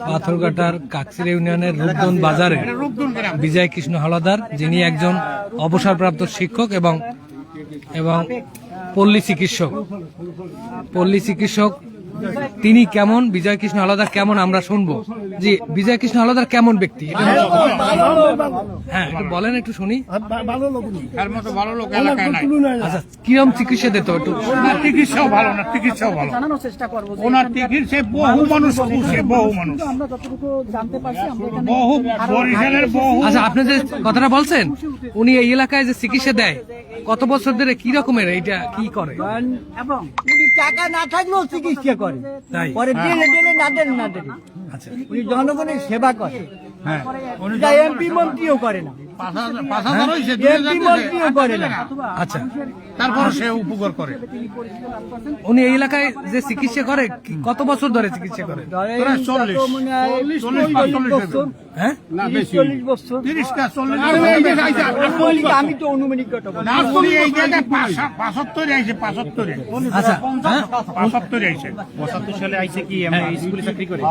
পাথরঘাটার কাকসির ইউনিয়নের রূপগঞ্জ বাজারে বিজয় কৃষ্ণ হাওলাদার, যিনি একজন অবসরপ্রাপ্ত শিক্ষক এবং পল্লী চিকিৎসক, তিনি কেমন, বিজয় কৃষ্ণ হাওলাদার কেমন আমরা শুনবো। জি, বিজয় কৃষ্ণ হাওলাদার কেমন ব্যক্তি, হ্যাঁ একটু বলেন, একটু শুনি। আচ্ছা, কিরম চিকিৎসা দিত একটু? চিকিৎসাও ভালো না, চিকিৎসাও ভালো জানানোর চেষ্টা করবো। ওনার চিকিৎসা বহু মানুষ, আমরা যতটুকু জানতে পারছি, বহু বরিশালের বহু। আচ্ছা, আপনি যে কথাটা বলছেন, উনি এই এলাকায় যে চিকিৎসা দেয় কত বছর ধরে, কি রকমের, এইটা কি করে? এবং উনি টাকা না থাকলেও চিকিৎসা করে, পরে দিলে দিলে না দেন না দেন। আচ্ছা, উনি জনগণের সেবা করে, হ্যাঁ এমপি মন্ত্রীও করে না, আচ্ছা, তারপর সে উপকার করে। উনি এই এলাকায় যে চিকিৎসা করে কত বছর ধরে চিকিৎসা করে? 40 বছর। আমি তো অনুমানিক কথা বলি। আচ্ছা, 75 সালে আইছে কি স্কুলে চাকরি করে,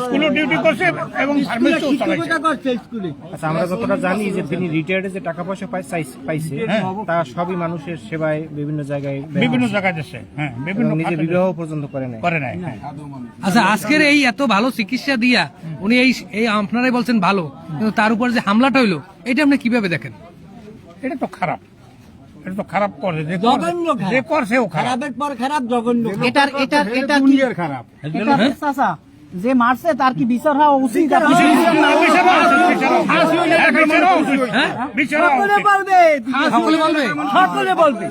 স্কুলে ডিউটি করছে এবং আচ্ছা, আমরা যতটা জানি যে তিনি রিটায়ার্ডে যে টাকা পয়সা পাইছে তা সবই মানুষের সেবায় বিভিন্ন জায়গায় যাচ্ছে, হ্যাঁ বিভিন্ন নিজে বিবাহ পর্যন্ত করে নাই। আচ্ছা, আজকের এই এত ভালো চিকিৎসা দিয়া উনি এই আপনারাই বলছেন ভালো, কিন্তু তার উপর যে হামলাটা হইলো, এটা আপনি কিভাবে দেখেন? এটা তো খারাপ, এটা তো খারাপ করে, জঘন্য যে করছে ও খারাপ, খারাপের পর খারাপ, জঘন্য। এটা দুনিয়ার খারাপ। চাচা যে মারছে তার কি বিচার হওয়া উচিত? সকলে বলবে।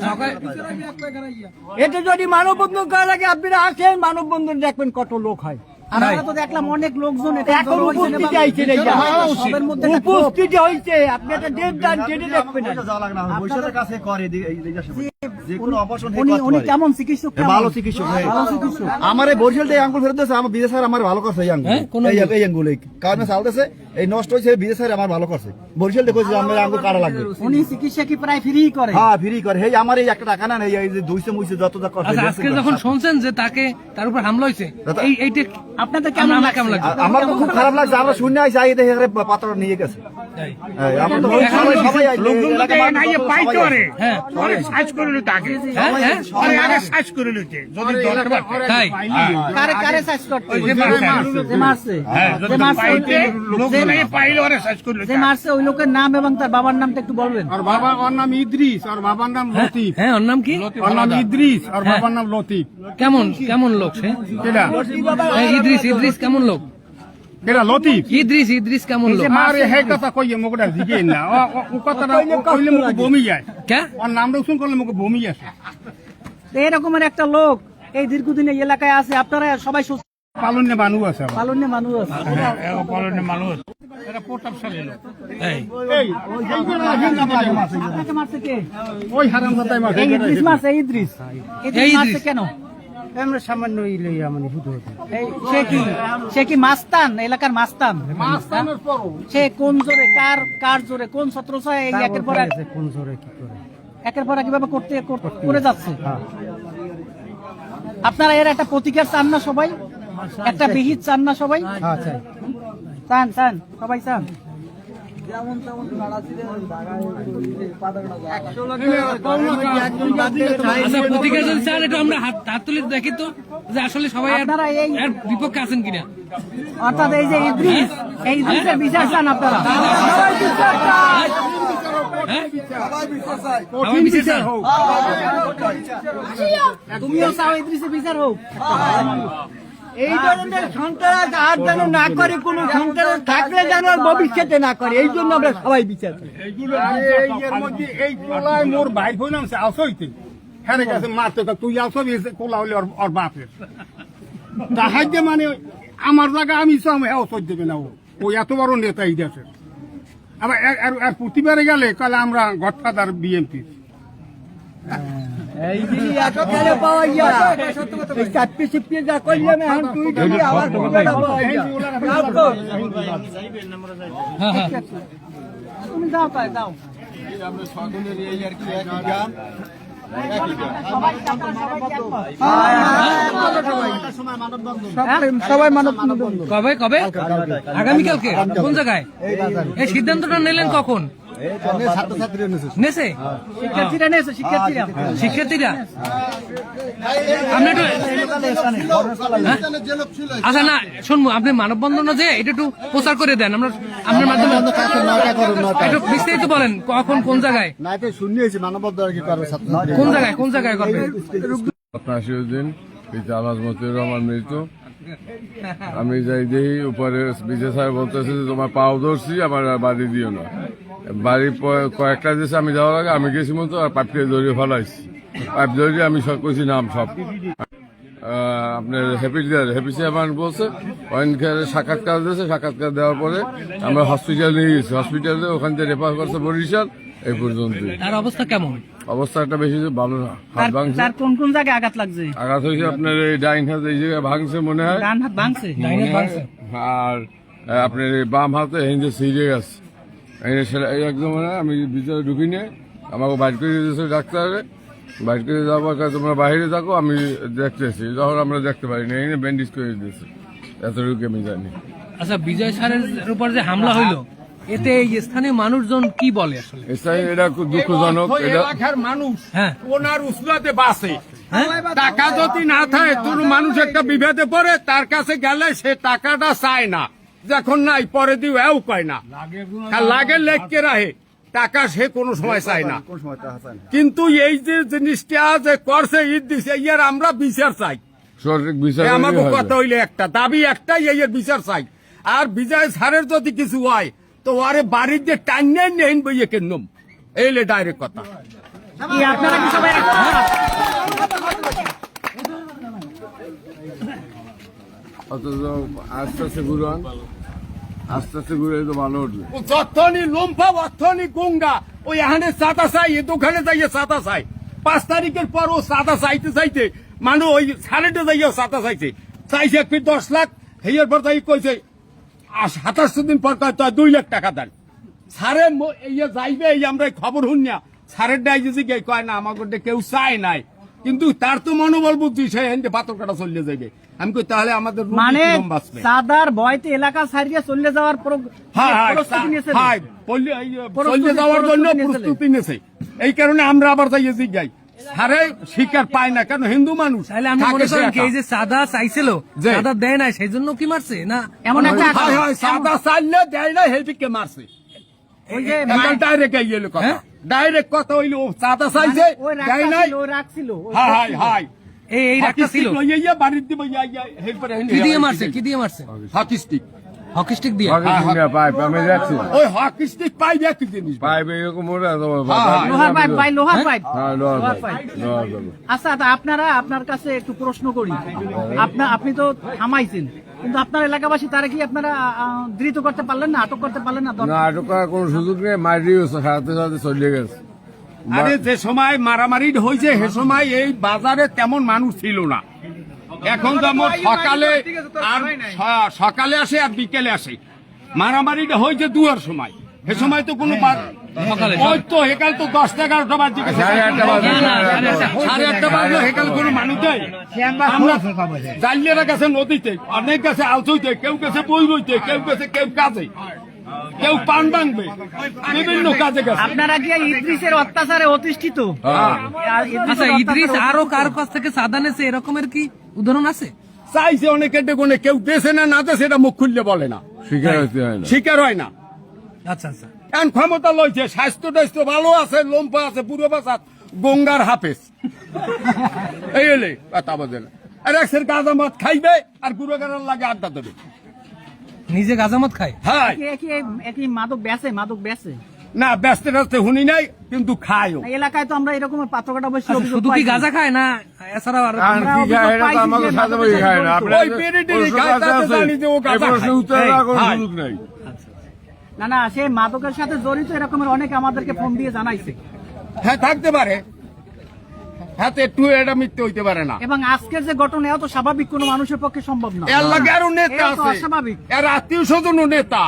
এটা যদি মানববন্ধন করা লাগে, আপনারা আসেন, মানববন্ধন দেখবেন কত লোক হয়। আমরা তো দেখলাম অনেক লোকজন এখন উপস্থিতি হয়েছে, উপস্থিতি হয়েছে। আপনি একটা ডেট দেন, ডেটে দেখবেন। উনি কেমন চিকিৎসক? ভালো চিকিৎসক। আমার এই বরিশাল থেকে আঙ্গুল ফেরত দিয়েছে, আমার বিজয় স্যার আমার ভালো করছে। এই আঙ্গুল কারণে চালতেছে, এই নষ্ট হয়েছে, বিজয় স্যার আমার ভালো করছে। বরিশাল দেখো আমার আঙ্গুল কাটা লাগবে। উনি চিকিৎসা কি প্রায় ফ্রি করে? হ্যাঁ, ফ্রি করে। এই আমার এই একটা টাকা না, এই যে দুইশে মুইছে যত যা করছে। আজকে যখন শুনছেন যে তার উপর হামলা হয়েছে, এইটা আপনাদের কেমন লাগছে? আমার তো খুব খারাপ লাগছে। আমরা শুনে আইসি, আই দেখে পাত্র নিয়ে গেছে। আমরা তো সবাই ওই লোকের নাম এবং তার বাবার নামটা একটু বলবেন। ওর নাম ইদ্রিস, আর বাবার নাম লতিফ। হ্যাঁ, ওর নাম কি? ওর নাম ইদ্রিস, আর বাবার নাম লতিফ। কেমন লোক সে? ইদ্রিস কেমন লোক? লতিফ ইদ্রিস কেমন লোক? আরে হে কথা কইয়ে মুখটা দিকে না, ও কথাটা কইলে মুখে বমি যায়। কে ওর নাম রোশন করলে মুখে বমি আসে। এরকমের একটা লোক এই দীর্ঘদিন এই এলাকায় আছে, আপনারা সবাই পালনে মানুষ আছে, পালনে মানুষ আছে, পালনে মানুষ। এটা প্রতাপশালী লোক। মারছে কে? ওই হারামজাদাই মারছে। ইদ্রিস মারছে। ইদ্রিস মারছে কেন? আমরা সামান্য সে কি মাস্তান, এলাকার মাস্তান? সে কোন জোরে, কার জোরে, কোন ছত্রছায়া এই একের পর কোন জোরে কি করে, একের পর কিভাবে করে যাচ্ছে? আপনারা এর একটা প্রতিকার চান না সবাই? একটা বিহিত চান না সবাই? চান সবাই চান। প্রতিকার যদি চান, একটু আমরা হাত তুলে দেখি তো যে আসলে সবাই এর বিপক্ষে আছেন কিনা। অর্থাৎ এই যে ইদ্রিসের বিচার চান আপনারা? তুমিও চাও ইদ্রিসের বিচার হোক? এই ধরনের সন্ত্রাস আর যেন না করে, কোন সন্ত্রাস থাকলে যেন ভবিষ্যতে না করে, এই জন্য আমরা সবাই বিচার করি। এই কোলায় মোর ভাই হইলাম আসইতে হেরে গেছে মারতে, তুই আসো কোলা হইলে ওর বাপের তাহাইতে, মানে আমার জায়গা আমি সই দেবে না। ও এত বড় নেতা এই দেশের। আবার প্রতিবারে গেলে কালে আমরা গডফাদার বিএনপি। সবাই মানব কবে কবে আগামীকালকে কোন জায়গায় এই সিদ্ধান্তটা নিলেন কখন নেছে শিক্ষার্থীরা নেছে শিক্ষার্থীরা শিক্ষার্থীরা আপনি একটু আচ্ছা না শুনবো আপনি মানববন্ধন যে এটা একটু প্রচার করে দেন আমরা আপনার মাধ্যমে একটু বিস্তারিত বলেন কখন কোন জায়গায় না এটা শূন্য হয়েছে মানববন্ধন কি করবে কোন জায়গায় করবে নাসিরউদ্দিন পিতা আলহাজ মতিউর রহমান মৃত্যু আমি যাই দেখি উপরে বিজয় স্যার বলতেছে যে তোমার পাও ধরছি আমার আর বাড়ি দিও না বাড়ি কয়েকটা দেশে আমি যাওয়ার আগে আমি গেছি মতো আর পাইপকে জড়িয়ে ফেলাইছি পাইপ জড়িয়ে আমি সব কইছি নাম সব আপনার হ্যাপি চেয়ারম্যান বলছে ওখানে সাক্ষাৎকার দিয়েছে সাক্ষাৎকার দেওয়ার পরে আমরা হসপিটাল নিয়ে গেছি হসপিটালে ওখান থেকে রেফার করছে বরিশাল এই পর্যন্ত তার অবস্থা কেমন অবস্থাটা বেশি ভালো না হাত ভাঙছে তার কোন কোন জায়গায় আঘাত লাগছে আঘাত হয়েছে আপনার এই ডাইন হাতে এই জায়গায় ভাঙছে মনে হয় ডান হাত ভাঙছে আর আপনার এই বাম হাতে হিন্দে সিজে গেছে এই একদম মানে আমি ভিতরে ঢুকি নিয়ে আমাকে বাইর করে দিয়েছে ডাক্তারে বাইর করে যাওয়ার কাছে তোমরা বাইরে থাকো আমি দেখতেছি যখন আমরা দেখতে পারি না এখানে ব্যান্ডেজ করে দিয়েছে এতটুকু আমি জানি আচ্ছা বিজয় স্যারের উপর যে হামলা হইলো এতে এই স্থানীয় মানুষজন কি বলে আসলে এটা খুব দুঃখজনক এটা এলাকার মানুষ হ্যাঁ ওনার উসলাতে বাসে হ্যাঁ টাকা যদি না থাকে কোন মানুষ একটা বিভেদে পড়ে তার কাছে গেলে সে টাকাটা চায় না যখন নাই পরে দিও এও কয় না লাগে লেখকে রাহে টাকা সে কোনো সময় চায় না কিন্তু এই যে জিনিসটা যে করছে ঈদ দিছে ইয়ার আমরা বিচার চাই সঠিক বিচার আমাকে কথা হইলে একটা দাবি একটাই এর বিচার চাই আর বিজয় স্যারের যদি কিছু হয় তো আরে বাড়ির যে টাইনে নেন বইয়ে কেনম এইলে ডাইরেক্ট কথা কি আপনারা কি সবাই অথচ আস্তে আস্তে ঘুরান আস্তে আস্তে ঘুরে তো ভালো উঠবে যথনি লম্ফা অথনি গঙ্গা ওই এখানে চাতা চাই এ দোকানে যাইয়ে চাতা চাই 5 তারিখের পর ও চাতা চাইতে চাইতে মানে ওই সাড়েটে যাইয়া চাতা চাইছে চাইছে 10 লাখ হেয়ার পর তাই কইছে 27 দিন পর কয় 2 লাখ টাকা দেন সারে ইয়ে যাইবে এই আমরা খবর শুন না সারের ডাই যদি কয় না আমাকে কেউ চায় নাই কিন্তু তার তো মনোবল বুদ্ধি সে হেন্ডে পাথর কাটা চলে যাবে আমি কই তাহলে আমাদের মানে বাঁচবে সাদার ভয়তে এলাকা ছাড়িয়ে চলে যাওয়ার প্রস্তুতি নিয়েছে চলে যাওয়ার জন্য প্রস্তুতি নিয়েছে এই কারণে আমরা আবার যাইয়ে জিগাই সারে শিকার পায় না কেন হিন্দু মানুষ তাহলে আমি মনে করেন কি এই যে সাদা চাইছিল সাদা দেয় না সেই জন্য কি মারছে না এমন একটা সাদা চাইলে দেয় না হেলপিকে মারছে ওই যে ডাইরেক্ট গেল কথা ডাইরেক্ট কথা হইলো সাদা চাইছে ওই দেয় নাই রাখছিল হাই হাই এই রাখটা ছিল বাড়ির দিব কি দিয়ে মারছে হকি স্টিক হকি স্টিক দিয়ে পাইপ আমি যাচ্ছি ওই হকি স্টিক পাই দেখ কি জিনিস পাইপ এরকম ওরা লোহার পাইপ ভাই লোহার পাইপ হ্যাঁ লোহার পাইপ আচ্ছা তা আপনারা আপনার কাছে একটু প্রশ্ন করি আপনি তো থামাইছেন কিন্তু আপনার এলাকাবাসী তারা কি আপনারা ধৃত করতে পারলেন না আটক করতে পারলেন না না আটক করার কোনো সুযোগ নেই মারিও সাথে সাথে চলে গেছে আরে যে সময় মারামারি হয়েছে সে সময় এই বাজারে তেমন মানুষ ছিল না এখন যেমন সকালে আসে আর বিকেলে আসে মারামারিটা হয়েছে দুয়ার সময় সে সময় তো কোনো ওই তো হেকাল তো 10-11টা বাজে সাড়ে 8টা বাজলো হেকাল কোনো মানুষ নেই আমরা জালিয়ারা গেছে নদীতে অনেক গেছে আলচইতে কেউ গেছে বই রইতে কেউ গেছে কেউ কাজে কেউ পান ভাঙবে বিভিন্ন কাজে গেছে আপনারা কি ইদ্রিসের অত্যাচারে অতিষ্ঠিত আচ্ছা ইদ্রিস আরো কার কাছ থেকে সাদা নেছে এরকমের কি উদাহরণ আছে চাইছে অনেকে ডেকে কেউ দেশে না দেশে এটা মুখ খুললে বলে না শিকার হয় না আচ্ছা আচ্ছা এখন ক্ষমতা লইছে স্বাস্থ্য টাস্থ্য ভালো আছে লম্পা আছে পুরো বাসাত গঙ্গার হাফেজ এই এলে কথা বোঝে না আর একসের গাঁজামত খাইবে আর গুড়াগাড়ার লাগে আড্ডা দেবে নিজে গাঁজামত খায় হ্যাঁ একই মাদক বেচে না ব্যস্ত রাস্তে হুনি নাই কিন্তু খায়ও এলাকায় তো আমরা এরকম পাত্রকাটা বসে শুধু কি গাঁজা খায় না এছাড়াও আর ওই পেরিটেরি খায় তাতে জানি যে ও গাঁজা খায়। না সে মাদকের সাথে জড়িত এরকমের অনেকে আমাদেরকে ফোন দিয়ে জানাইছে হ্যাঁ থাকতে পারে হাতে একটু এটা মিথ্যে হইতে পারে না এবং আজকের যে ঘটনা এত স্বাভাবিক কোনো মানুষের পক্ষে সম্ভব না এর লাগে আরো নেতা এ তো আছে অস্বাভাবিক এর আত্মীয় স্বজন নেতা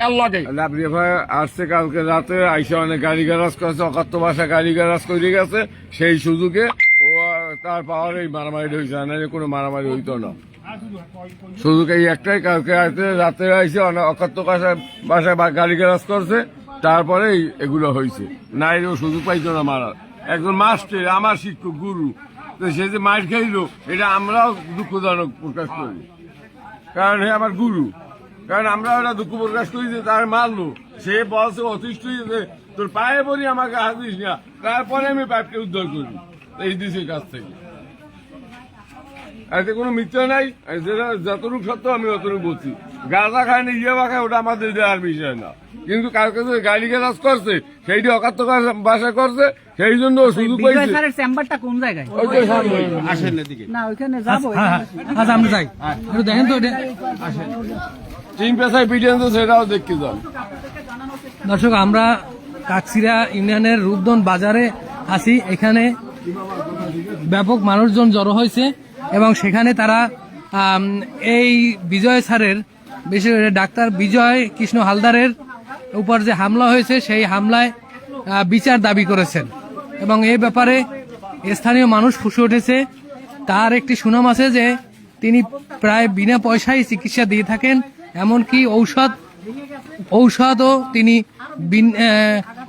এর লগে লাভলি ভাই আসছে কালকে রাতে আইসা অনেক গাড়ি গ্যারাজ করছে, অকাত্য ভাষা গাড়ি গ্যারাজ করে গেছে, সেই সুযোগে ও তার পাওয়ার এই মারামারি হয়েছে, না কোনো মারামারি হইতো না। সুযোগ এই একটাই, কালকে রাতে আইসে অনেক অকাত্য ভাষায় গাড়ি গ্যারাজ করছে, তারপরে এগুলো হয়েছে। না এরও সুযোগ পাইতো না মারার। একজন মাস্টার, আমার শিক্ষক, গুরু, তো সে যে মার খাইলো, এটা আমরাও দুঃখজনক প্রকাশ করি, কারণ হে আমার গুরু। কারণ আমরা ওটা দুঃখ প্রকাশ করি যে তার মারলো, সে বলছে অতিষ্ঠ যে তোর পায়ে পড়ি আমাকে হাত দিস না, তারপরে আমি পাইপকে উদ্ধার করি এই দেশের কাছ থেকে। এতে কোনো মিথ্যা নাই, যেটা যতটুকু সত্য আমি অতটুকু বলছি। গাঁজা খায় না, ইয়ে খায়, ওটা আমাদের দেওয়ার বিষয় না। কিন্তু কালকে যে গাড়ি গ্যারাজ করছে, সেইটি অকাত্য ভাষা করছে, সেই জন্য সুযোগ পাইছে। চেম্বারটা কোন জায়গায়? ওইটাই সামনে। আসেন এদিকে না ওইখানে যাবো। আচ্ছা আমরা যাই, একটু দেখেন তো এটা। তিন পেশায় পিটিয়ে তো সেটাও দেখতে যান। দর্শক, আমরা কাকসিরা ইউনিয়নের রূপদন বাজারে আছি। এখানে ব্যাপক মানুষজন জড়ো হয়েছে এবং সেখানে তারা এই বিজয় স্যারের, বিশেষ করে ডাক্তার বিজয় কৃষ্ণ হালদারের উপর যে হামলা হয়েছে সেই হামলায় বিচার দাবি করেছেন এবং এই ব্যাপারে স্থানীয় মানুষ ফুঁসে উঠেছে। তার একটি সুনাম আছে যে তিনি প্রায় বিনা পয়সায় চিকিৎসা দিয়ে থাকেন, এমনকি ঔষধও তিনি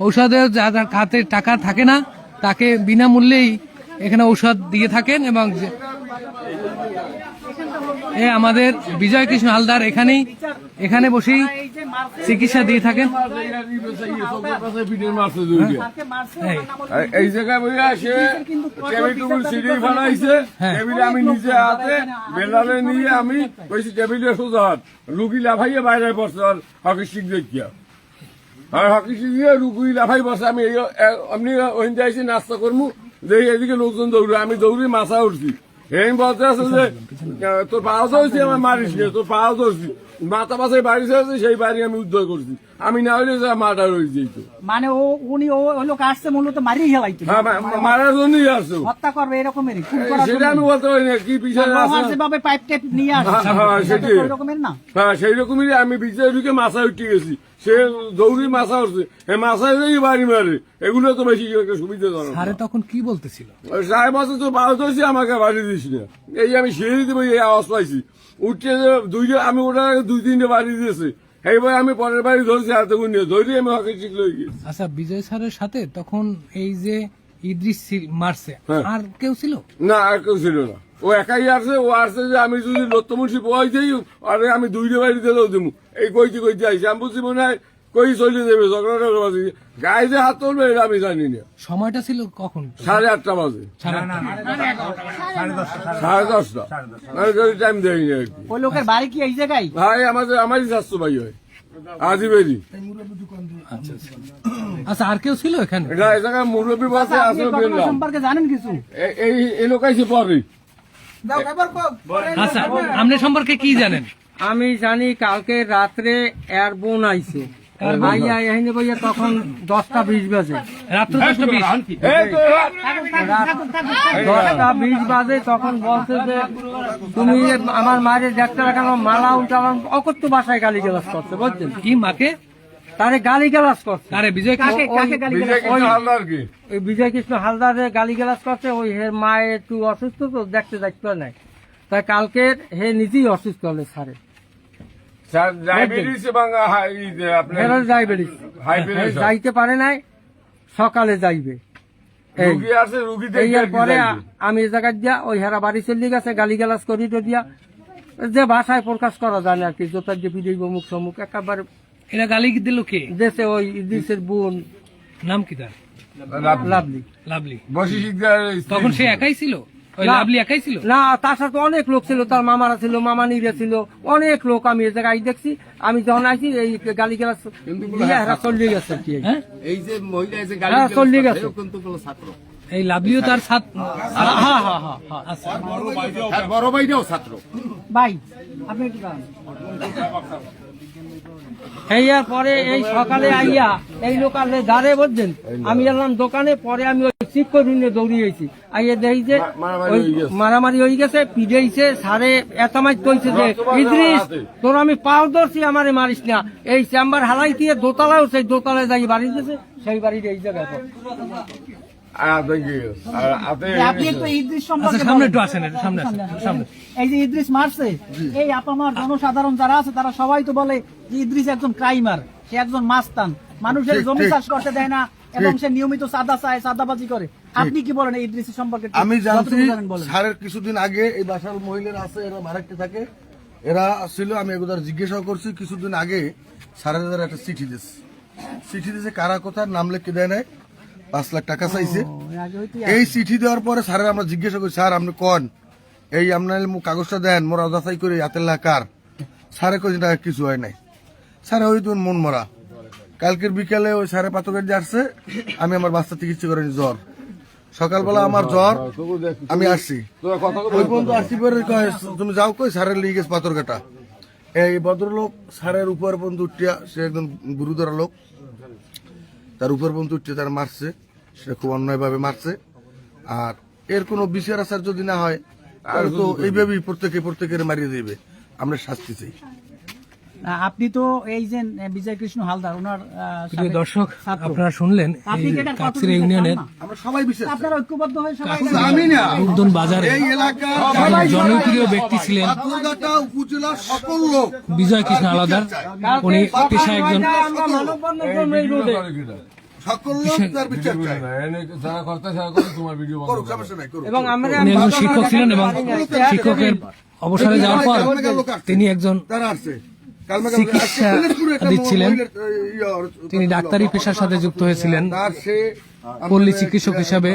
ঔষধেও যার হাতে টাকা থাকে না তাকে বিনামূল্যেই এখানে ঔষধ দিয়ে থাকেন। এবং আমাদের বিজয় কৃষ্ণ হালদার এখানে বসেই চিকিৎসা দিয়ে থাকেন। এই জায়গায় বইয়া সে টেবিল সিঁড়ি বানাইছে, টেবিলে আমি নিজে হাতে বেলালে নিয়ে আমি কইছি টেবিলে সোজা হাত, রুগী লাফাইয়ে বাইরে বসছে হকি স্টিক দেখিয়া, আর হকি স্টিক দিয়ে রুগী লাফাই বসে। আমি এমনি ওখান যাইছি নাস্তা করবো, দেখি এদিকে লোকজন দৌড়ে, আমি দৌড়ি মাথা উঠছি। এই বলতে আছে যে তোর পাও ধরছি, আমার মারিস নি, তোর পাও ধরছি, মাথা পাশে বাড়ি আছে, সেই বাড়ি আমি উদ্ধার করছি। আমি না হইলে মার্ডার হয়ে যেত। মানে উনি লোক আসছে মূলত মারিয়ে হেলাইতে, হ্যাঁ মারার জন্যই আসছো, হত্যা করবে এরকমের সেটা আমি বলতে পারি না। কি পিছনে যেভাবে পাইপ টেপ নিয়ে আসছে সেটাই, এরকমের না। হ্যাঁ সেই রকমই। আমি বিচে ঢুকে মাথা উঠে গেছি, সে দৌড়ি মাথা উঠছে, মাথায় বাড়ি মারে, এগুলো তো বেশি সুবিধাজনক। আরে তখন কি বলতেছিল? সাহেব আছে তো বারো ধরছি, আমাকে বাড়ি দিস না। এই আমি সিঁড়ি দেবো, এই আওয়াজ পাইছি, উঠছে আমি ওটা 2-3টে বাড়ি দিয়েছে। এইবার আমি পরের বাড়ি ধরছি, হাতে নিয়ে ধরি আমি হকি ঠিক লই গেছি। আচ্ছা, বিজয় স্যারের সাথে তখন এই যে ইদ্রিস মারছে, আর কেউ ছিল না? আর কেউ ছিল না, ও একাই আসছে। ও আসছে যে আমি যদি লত্তমুন্সি পোয়াই দিই, আরে আমি 2টে বাড়ি দিলেও দেবো, এই কইতে আইসি। আমি বলছি মনে হয় কই চলে যাবে, ঝগড়াটা বাজে, গায়ে যে হাত তুলবে এটা আমি জানি না। সময়টা ছিল কখন? 8:30 বাজে, 10:30। টাইম দেয়নি আর কি। ওই লোকের বাড়ি কি এই জায়গায়? ভাই আমারই স্বাস্থ্য ভাই হয়, আজিবেরি। আচ্ছা, আর কেউ ছিল এখানে? এটা এই জায়গায় মুরব্বী বাসে আসলে বেরলাম। সম্পর্কে জানেন কিছু? এই লোক আইসে পরে। আচ্ছা, আপনি সম্পর্কে কি জানেন? আমি জানি কালকে রাত্রে এর বোন আইছে, আইয়া এখানে বইয়া তখন 10:20 বাজে, রাত্র 10:20। 10:20 বাজে। তখন বলছে যে তুমি আমার মায়ের ডাক্তার কেন মালা উল্টালাম, অকথ্য ভাষায় গালি গালাজ করছে, বুঝছেন? কি মাকে? তারে গালি গালাজ করছে। আরে বিজয় কাকে গালিগালাজ? ওই বিজয় কৃষ্ণ হালদারে গালি গালাজ করছে। ওই হে মায়ে একটু অসুস্থ তো, দেখতে যাইতে নাই, তাই কালকে হে নিজেই অসুস্থ হলে সারে ডায়াবেটিস এবং ডায়াবেটিস যাইতে পারে নাই, সকালে যাইবে। এই পরে আমি এ জায়গায় দিয়া ওই হেরা বাড়ি চলে গেছে, গালি গালাজ করি তো দিয়া, যে ভাষায় প্রকাশ করা যায় না আর কি, জোতার যে পিড়ি মুখ সমুখ একেবারে। এরা গালি দিল কে? দেশে ওই ইদ্রিসের বোন, নাম কি তার? লাভলি। লাভলি। বসি তখন সে একাই ছিল? ওই লাভলি একাই ছিল না, তার সাথে অনেক লোক ছিল, তার মামারা ছিল, মামানিরা ছিল, অনেক লোক। আমি এই জায়গায় দেখছি, আমি যখন আইছি এই গালি গালাজ চলে গেছে। এই যে মহিলা এসে চলে গেছে। এই লাভলিও তার ছাত্র? বড় ভাইটাও ছাত্র। ভাই আপনি একটু দাঁড়ান। পরে এই সকালে আইয়া এই লোকালে দাঁড়ে বলছেন, আমি এলাম দোকানে, পরে আমি ওই চিক করে নিয়ে দৌড়িয়েছি আইয়ে দেখি যে ওই মারামারি হয়ে গেছে, পিড়েছে, সারে এতমাই কইছে যে ইদ্রিস তোর আমি পাও ধরছি আমারে মারিস না, এই চেম্বার হালাই দিয়ে দোতলায় সেই দোতলায় যাই বাড়ি দিয়েছে, সেই বাড়ির এই জায়গায়। আপনি একটু ইদ্রিস আচ্ছা সম্পর্কে সামনে বলেন। একটু আসেন, একটু সামনে আসেন, সামনে। এই যে ইদ্রিস মারছে, এই আপামার জনসাধারণ যারা আছে তারা সবাই তো বলে যে ইদ্রিস একজন ক্রাইমার, সে একজন মাস্তান, মানুষের জমি চাষ করতে দেয় না এবং সে নিয়মিত চাঁদা চায়, চাঁদাবাজি করে। আপনি কি বলেন এই ইদ্রিস সম্পর্কে? আমি জানছি যতটুকু জানেন বলেন। স্যারের কিছুদিন আগে এই বাসার মহিলারা আছে, এরা বারাকতে থাকে, এরা ছিল, আমি এগুলো জিজ্ঞাসাও করছি। কিছুদিন আগে স্যারের একটা চিঠি দিয়েছে, কারা কোথার নাম লিখে দেয় নাই, 5 লাখ টাকা চাইছে। আগে হয়তো এই চিঠি দেওয়ার পরে স্যারের আমরা জিজ্ঞাসা করি, স্যার আপনি কন এই আপনার কাগজটা দেন, মোরা যাচাই করে হাতের কার। স্যারে কই টাকা কিছু হয় নাই। স্যারে ওই তুমি মন মরা। কালকের বিকালে ওই স্যারে পাথরঘাট দিয়ে আসছে, আমি আমার বাচ্চা চিকিৎসা করিনি, জ্বর সকালবেলা আমার জ্বর, আমি আসছি ওই পর্যন্ত আসছি পরে কয় তুমি যাও, কই স্যারের লিগে গেছে পাথরঘাটা। এই ভদ্রলোক স্যারের উপর পর্যন্ত উঠিয়া, সে একজন গুরুতর লোক, তার উপর পর্যন্ত উঠিয়ে তারা মারছে, সে খুব অন্যায়ভাবে মারছে। আর এর কোনো বিচার আচার যদি না হয় তাহলে তো এইভাবেই প্রত্যেকের মারিয়ে দেবে। আমরা শাস্তি চাই। আপনি তো এই যে বিজয় কৃষ্ণ হালদার, ওনার প্রিয় সাবেক দর্শক, ছাত্র। আপনারা শুনলেন আপনি এই কি এটা কাকসিরা কতটুকু ইউনিয়নের চান না? আমরা সবাই বিশ্বাস করি। আপনারা ঐক্যবদ্ধ হয়ে সবাই শুধু আমি না, রূপদন বাজারে এই এলাকার একজন জনপ্রিয় ব্যক্তি ছিলেন পাথরঘাটা উপজেলার সকল লোক বিজয় কৃষ্ণ হালদার। উনি পেশায় একজন আমরা মানববন্ধন করবো এই রোডে। সকল লোক তার বিচার চায়। যারা করতে সারা করে তোমার ভিডিও করুক, সমস্যা নাই, করুক। এবং আমরা উনি একজন শিক্ষক ছিলেন এবং শিক্ষকের অবসরে যাওয়ার পর তিনি একজন তারা আসছে চিকিৎসা দিচ্ছিলেন। তিনি ডাক্তারি পেশার সাথে যুক্ত হয়েছিলেন, তার সে পল্লী চিকিৎসক হিসাবে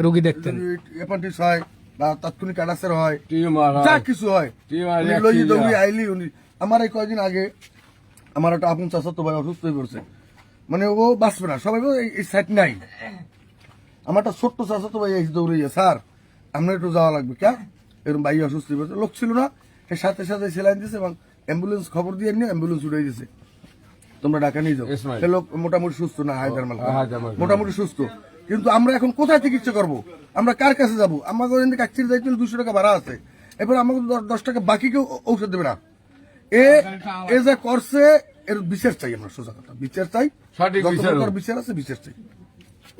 রোগী দেখতেন। অ্যাপেন্ডিক্স হয় বা তাৎক্ষণিক ক্যান্সার হয়, টিউমার যা কিছু হয়, টিউমার উনি লইয়ে দৌড়ি আইলি। উনি আমার এই কয়েকদিন আগে আমার একটা আপন চাচাতো ভাই অসুস্থ হয়ে পড়ছে, মানে ও বাঁচবে না, সবাই বলে এই সাইড নাই। আমার একটা ছোট্ট চাচাতো ভাই এই দৌড়িয়ে, স্যার আপনার একটু যাওয়া লাগবে, কে এরকম ভাই অসুস্থ হয়ে পড়ছে, লোক ছিল না, এর সাথে সাথে সেলাইন দিয়েছে এবং অ্যাম্বুলেন্স খবর দিয়ে নিয়ে অ্যাম্বুলেন্স উঠে দিয়েছে, তোমরা ঢাকা নিয়ে যাও। ইসমাইল। সে লোক মোটামুটি সুস্থ না, হায়দার মাল হায়দার মোটামুটি সুস্থ। কিন্তু আমরা এখন কোথায় চিকিৎসা করব? আমরা কার কাছে যাবো? আমাকে কাকচির যাইতে 200 টাকা ভাড়া আছে, এরপর আমাকে 10 টাকা বাকি কেউ ঔষধ দেবে না। এ যা করছে এর বিচার চাই, আমরা সোজা কথা বিচার চাই, সঠিক যত বিচার হোক। প্রকার বিচার আছে বিচার চাই।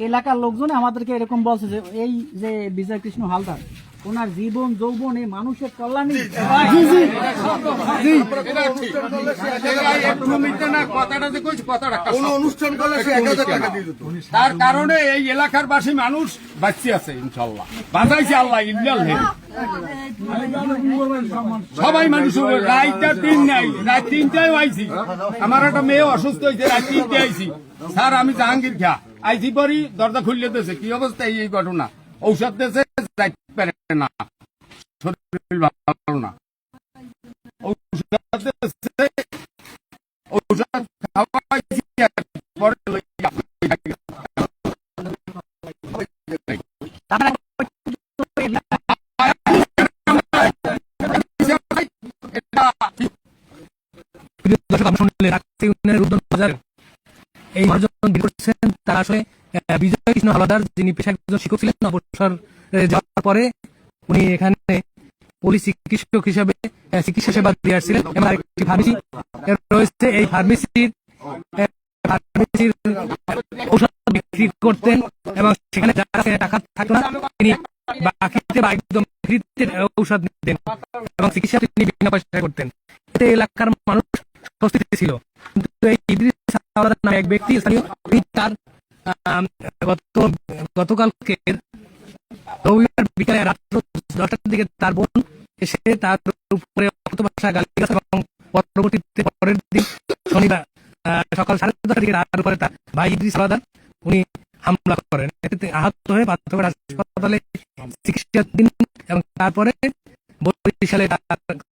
এলাকার লোকজন আমাদেরকে এরকম বলছে যে এই যে বিজয় কৃষ্ণ হালদার, ওনার জীবন যৌবন এই মানুষের কল্যাণে। কোন অনুষ্ঠান করলে সে 1000 টাকা দিয়ে দিত। তার কারণে এই এলাকার বাসী মানুষ বাঁচিয়ে আছে, ইনশাল্লাহ বাঁচাইছে আল্লাহ ইল্লাল হে। সবাই মানুষ রাতটা 3 নাই, রাত 3টায় আইছি, আমার একটা মেয়ে অসুস্থ হয়েছে, রাত 3টায় আইছি, স্যার আমি জাহাঙ্গীর খা আইছি পরি দরজা খুললে দিয়েছে, কি অবস্থা এই ঘটনা, ঔষধ দিয়েছে যাইতে পারে না, শরীর ভালো না, ঔষধ দিয়েছে, ঔষধ খাওয়াইছি, পরে লইয়া প্রিয় দর্শক, আমরা শুনলেন কাকসিরা ইউনিয়নের রূপদন বাজারে এই মানুষজন ভিড় করছেন, তারা আসলে বিজয় কৃষ্ণ হালদার, যিনি পেশায় একজন শিক্ষক ছিলেন, অবসর যাওয়ার পরে উনি এখানে পল্লী চিকিৎসক হিসাবে চিকিৎসা সেবা দিয়ে আসছিলেন এবং আরেকটি ফার্মেসি রয়েছে। এই ফার্মেসির ঔষধ বিক্রি করতেন এবং সেখানে যার কাছে টাকা থাকতো না তিনি বাকিতে বা একদম ফ্রিতে ঔষধ নিতেন এবং চিকিৎসা তিনি বিনা পয়সায় করতেন। এতে এলাকার মানুষ স্বস্তিতে ছিল। কিন্তু এই ইদ্রিস হালদার নামে এক ব্যক্তি স্থানীয়, তিনি তার গতকালকে রবিবার বিকালে রাত 10টার দিকে তার বোন এসে তার উপরে অকথ্য ভাষায় গালিগালাজ এবং পরবর্তীতে পরের দিন শনিবার সকাল 10:30টার দিকে তার উপরে তার ভাই ইদ্রিস হালদার উনি হামলা করেন। এতে আহত হয়ে পাথরঘাটা হাসপাতালে চিকিৎসা দিন এবং তারপরে বরিশালে